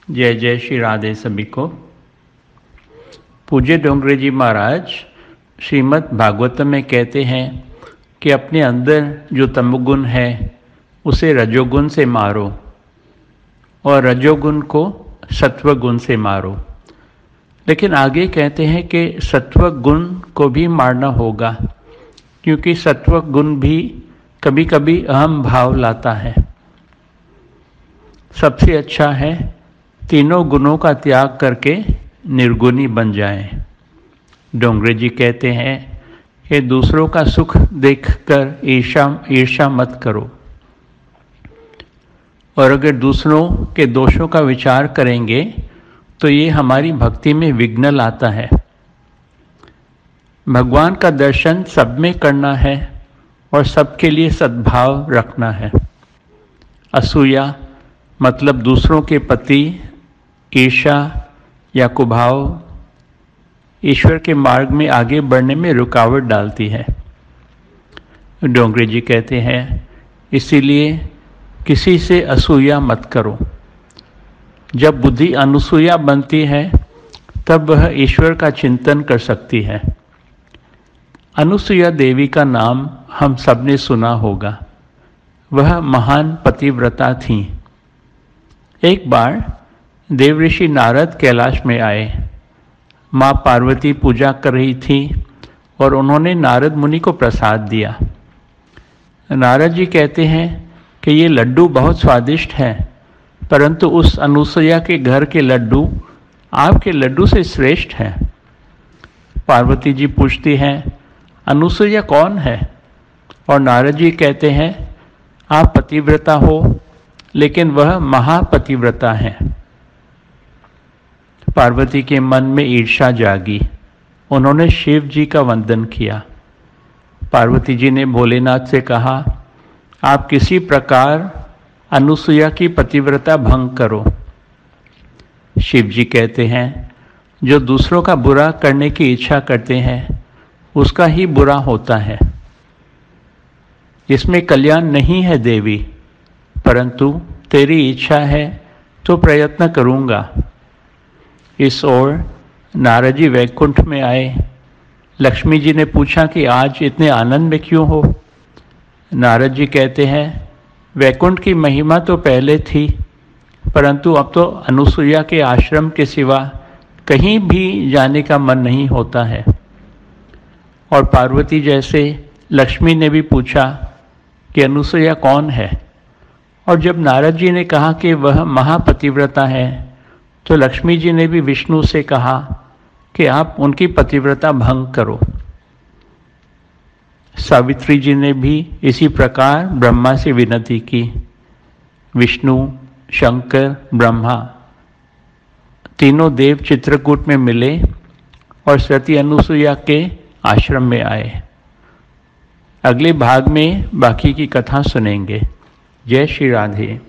जय जय श्री राधे सभी को। पूज्य डोंगरे जी महाराज श्रीमद् भागवतम में कहते हैं कि अपने अंदर जो तमोगुण है उसे रजोगुण से मारो और रजोगुण को सत्वगुण से मारो। लेकिन आगे कहते हैं कि सत्वगुण को भी मारना होगा, क्योंकि सत्वगुण भी कभी कभी अहम भाव लाता है। सबसे अच्छा है तीनों गुणों का त्याग करके निर्गुणी बन जाएं। डोंगरे जी कहते हैं कि दूसरों का सुख देखकर ईर्ष्या मत करो, और अगर दूसरों के दोषों का विचार करेंगे तो ये हमारी भक्ति में विघ्न लाता है। भगवान का दर्शन सब में करना है और सबके लिए सद्भाव रखना है। असूया मतलब दूसरों के प्रति ईर्ष्या या कुभाव ईश्वर के मार्ग में आगे बढ़ने में रुकावट डालती है। डोंगरे जी कहते हैं इसीलिए किसी से असूया मत करो। जब बुद्धि अनुसूया बनती है तब वह ईश्वर का चिंतन कर सकती है। अनुसूया देवी का नाम हम सब ने सुना होगा। वह महान पतिव्रता थीं। एक बार देवऋषि नारद कैलाश में आए। माँ पार्वती पूजा कर रही थी और उन्होंने नारद मुनि को प्रसाद दिया। नारद जी कहते हैं कि ये लड्डू बहुत स्वादिष्ट हैं, परंतु उस अनुसूया के घर के लड्डू आपके लड्डू से श्रेष्ठ हैं। पार्वती जी पूछती हैं अनुसूया कौन है? और नारद जी कहते हैं आप पतिव्रता हो, लेकिन वह महापतिव्रता है। पार्वती के मन में ईर्ष्या जागी। उन्होंने शिव जी का वंदन किया। पार्वती जी ने भोलेनाथ से कहा आप किसी प्रकार अनुसूया की पतिव्रता भंग करो। शिव जी कहते हैं जो दूसरों का बुरा करने की इच्छा करते हैं उसका ही बुरा होता है। इसमें कल्याण नहीं है देवी, परंतु तेरी इच्छा है तो प्रयत्न करूँगा। इस ओर नारद जी वैकुंठ में आए। लक्ष्मी जी ने पूछा कि आज इतने आनंद में क्यों हो? नारद जी कहते हैं वैकुंठ की महिमा तो पहले थी, परंतु अब तो अनुसूया के आश्रम के सिवा कहीं भी जाने का मन नहीं होता है। और पार्वती जैसे लक्ष्मी ने भी पूछा कि अनुसूया कौन है? और जब नारद जी ने कहा कि वह महापतिव्रता है, तो लक्ष्मी जी ने भी विष्णु से कहा कि आप उनकी पतिव्रता भंग करो। सावित्री जी ने भी इसी प्रकार ब्रह्मा से विनती की। विष्णु, शंकर, ब्रह्मा तीनों देव चित्रकूट में मिले और सती अनुसूया के आश्रम में आए। अगले भाग में बाकी की कथा सुनेंगे। जय श्री राधे।